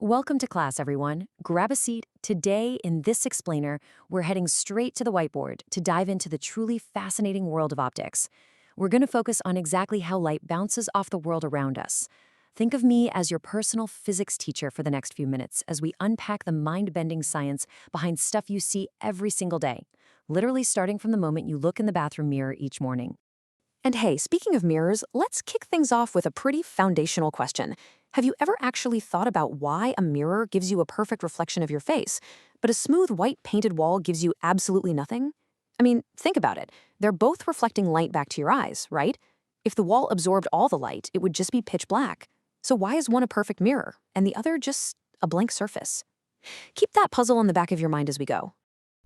Welcome to class, everyone. Grab a seat. Today, in this explainer, we're heading straight to the whiteboard to dive into the truly fascinating world of optics. We're going to focus on exactly how light bounces off the world around us. Think of me as your personal physics teacher for the next few minutes as we unpack the mind-bending science behind stuff you see every single day, literally starting from the moment you look in the bathroom mirror each morning. And hey, speaking of mirrors, let's kick things off with a pretty foundational question. Have you ever actually thought about why a mirror gives you a perfect reflection of your face, but a smooth white painted wall gives you absolutely nothing? I mean, think about it. They're both reflecting light back to your eyes, right? If the wall absorbed all the light, it would just be pitch black. So why is one a perfect mirror and the other just a blank surface? Keep that puzzle in the back of your mind as we go.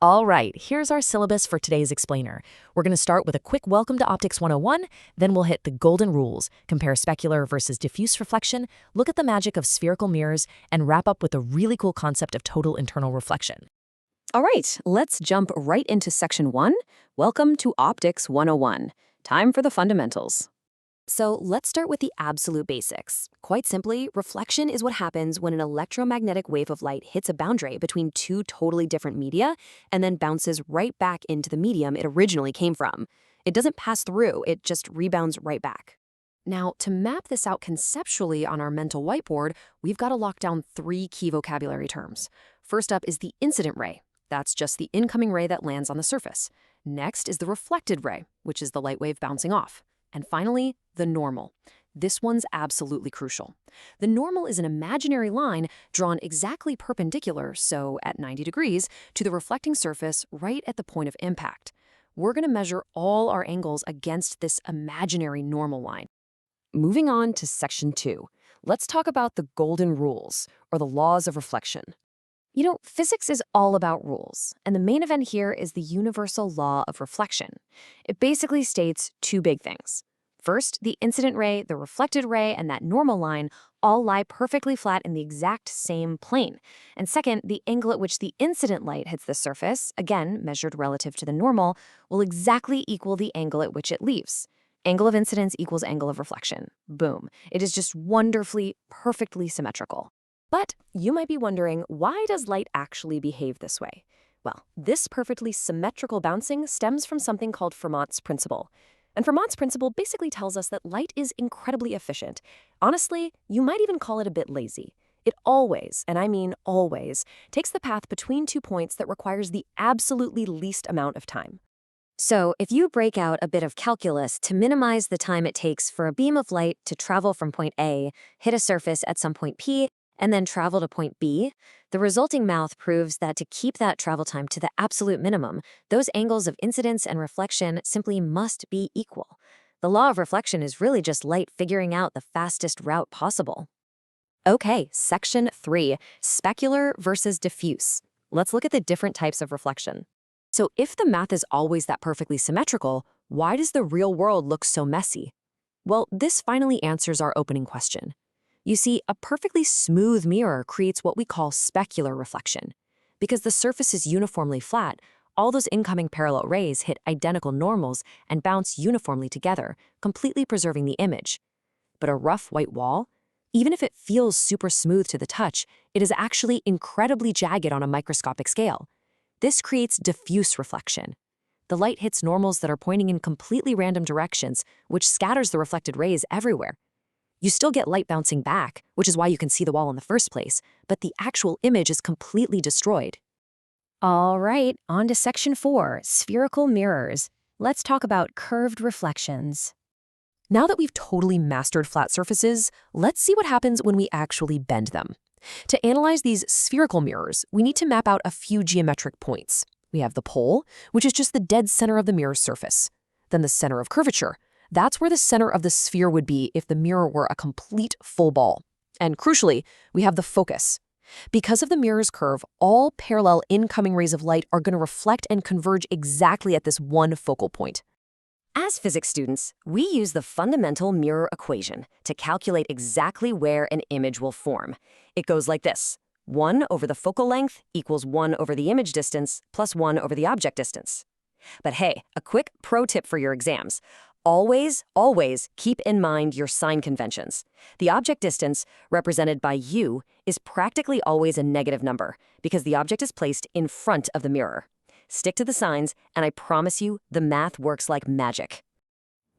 All right, here's our syllabus for today's explainer. We're going to start with a quick welcome to Optics 101, then we'll hit the golden rules, compare specular versus diffuse reflection, look at the magic of spherical mirrors, and wrap up with a really cool concept of total internal reflection. All right, let's jump right into section 1. Welcome to Optics 101. Time for the fundamentals. So let's start with the absolute basics. Quite simply, reflection is what happens when an electromagnetic wave of light hits a boundary between two totally different media and then bounces right back into the medium it originally came from. It doesn't pass through, it just rebounds right back. Now, to map this out conceptually on our mental whiteboard, we've got to lock down 3 key vocabulary terms. First up is the incident ray. That's just the incoming ray that lands on the surface. Next is the reflected ray, which is the light wave bouncing off. And finally, the normal. This one's absolutely crucial. The normal is an imaginary line drawn exactly perpendicular, so at 90 degrees, to the reflecting surface right at the point of impact. We're going to measure all our angles against this imaginary normal line. Moving on to section 2, let's talk about the golden rules, or the laws of reflection. You know, physics is all about rules, and the main event here is the universal law of reflection. It basically states 2 big things. First, the incident ray, the reflected ray, and that normal line all lie perfectly flat in the exact same plane. And second, the angle at which the incident light hits the surface, again measured relative to the normal, will exactly equal the angle at which it leaves. Angle of incidence equals angle of reflection. Boom. It is just wonderfully, perfectly symmetrical. But you might be wondering, why does light actually behave this way? Well, this perfectly symmetrical bouncing stems from something called Fermat's principle. And Fermat's principle basically tells us that light is incredibly efficient. Honestly, you might even call it a bit lazy. It always, and I mean always, takes the path between 2 points that requires the absolutely least amount of time. So if you break out a bit of calculus to minimize the time it takes for a beam of light to travel from point A, hit a surface at some point P, and then travel to point B, the resulting math proves that to keep that travel time to the absolute minimum, those angles of incidence and reflection simply must be equal. The law of reflection is really just light figuring out the fastest route possible. Okay, section 3, specular versus diffuse. Let's look at the different types of reflection. So if the math is always that perfectly symmetrical, why does the real world look so messy? Well, this finally answers our opening question. You see, a perfectly smooth mirror creates what we call specular reflection. Because the surface is uniformly flat, all those incoming parallel rays hit identical normals and bounce uniformly together, completely preserving the image. But a rough white wall, even if it feels super smooth to the touch, it is actually incredibly jagged on a microscopic scale. This creates diffuse reflection. The light hits normals that are pointing in completely random directions, which scatters the reflected rays everywhere. You still get light bouncing back, which is why you can see the wall in the first place, but the actual image is completely destroyed. All right, on to section 4, spherical mirrors. Let's talk about curved reflections. Now that we've totally mastered flat surfaces, let's see what happens when we actually bend them. To analyze these spherical mirrors, we need to map out a few geometric points. We have the pole, which is just the dead center of the mirror's surface. Then the center of curvature. That's where the center of the sphere would be if the mirror were a complete full ball. And crucially, we have the focus. Because of the mirror's curve, all parallel incoming rays of light are going to reflect and converge exactly at this one focal point. As physics students, we use the fundamental mirror equation to calculate exactly where an image will form. It goes like this. 1 over the focal length equals 1 over the image distance plus 1 over the object distance. But hey, a quick pro tip for your exams. Always keep in mind your sign conventions. The object distance, represented by u, is practically always a negative number because the object is placed in front of the mirror. Stick to the signs, and I promise you, the math works like magic.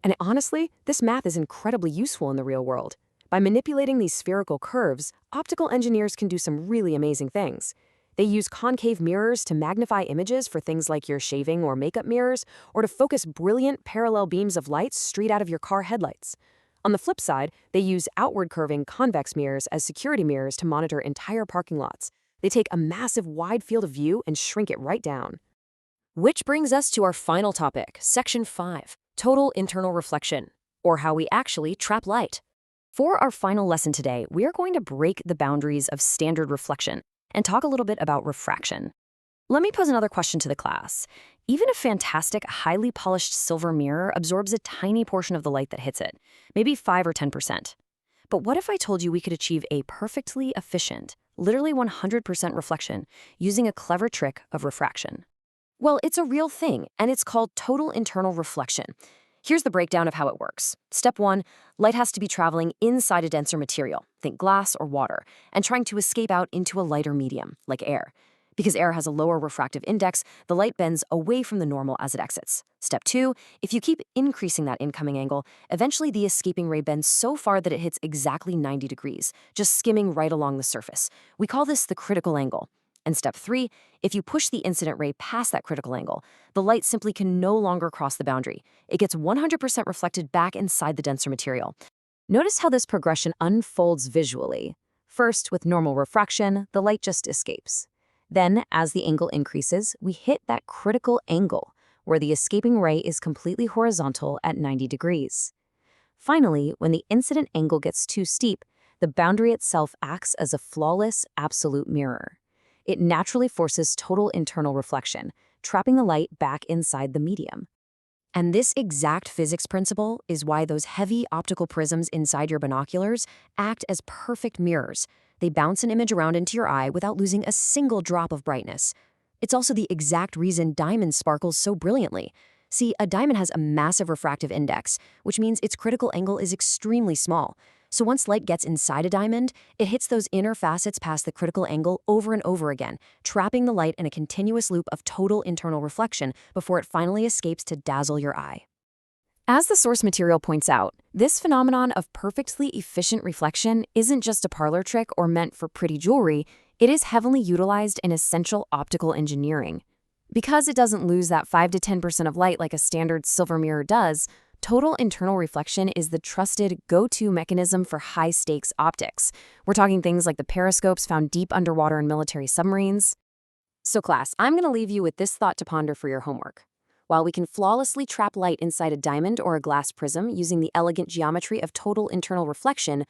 And honestly, this math is incredibly useful in the real world. By manipulating these spherical curves, optical engineers can do some really amazing things. They use concave mirrors to magnify images for things like your shaving or makeup mirrors, or to focus brilliant parallel beams of light straight out of your car headlights. On the flip side, they use outward curving convex mirrors as security mirrors to monitor entire parking lots. They take a massive wide field of view and shrink it right down. Which brings us to our final topic, Section 5, Total Internal Reflection, or how we actually trap light. For our final lesson today, we are going to break the boundaries of standard reflection and talk a little bit about refraction. Let me pose another question to the class. Even a fantastic, highly polished silver mirror absorbs a tiny portion of the light that hits it, maybe 5 or 10%. But what if I told you we could achieve a perfectly efficient, literally 100% reflection using a clever trick of refraction? Well, it's a real thing, and it's called total internal reflection. Here's the breakdown of how it works. Step 1, light has to be traveling inside a denser material, think glass or water, and trying to escape out into a lighter medium, like air. Because air has a lower refractive index, the light bends away from the normal as it exits. Step 2, if you keep increasing that incoming angle, eventually the escaping ray bends so far that it hits exactly 90 degrees, just skimming right along the surface. We call this the critical angle. And step 3, if you push the incident ray past that critical angle, the light simply can no longer cross the boundary. It gets 100% reflected back inside the denser material. Notice how this progression unfolds visually. First, with normal refraction, the light just escapes. Then, as the angle increases, we hit that critical angle, where the escaping ray is completely horizontal at 90 degrees. Finally, when the incident angle gets too steep, the boundary itself acts as a flawless, absolute mirror. It naturally forces total internal reflection, trapping the light back inside the medium. And this exact physics principle is why those heavy optical prisms inside your binoculars act as perfect mirrors. They bounce an image around into your eye without losing a single drop of brightness. It's also the exact reason diamond sparkles so brilliantly. See, a diamond has a massive refractive index, which means its critical angle is extremely small. So once light gets inside a diamond, it hits those inner facets past the critical angle over and over again, trapping the light in a continuous loop of total internal reflection before it finally escapes to dazzle your eye. As the source material points out, this phenomenon of perfectly efficient reflection isn't just a parlor trick or meant for pretty jewelry, it is heavily utilized in essential optical engineering. Because it doesn't lose that 5 to 10% of light like a standard silver mirror does, total internal reflection is the trusted go-to mechanism for high-stakes optics. We're talking things like the periscopes found deep underwater in military submarines. So class, I'm going to leave you with this thought to ponder for your homework. While we can flawlessly trap light inside a diamond or a glass prism using the elegant geometry of total internal reflection,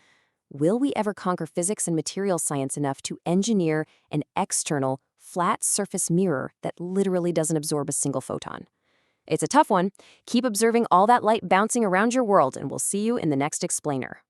will we ever conquer physics and material science enough to engineer an external, flat surface mirror that literally doesn't absorb a single photon? It's a tough one. Keep observing all that light bouncing around your world, and we'll see you in the next explainer.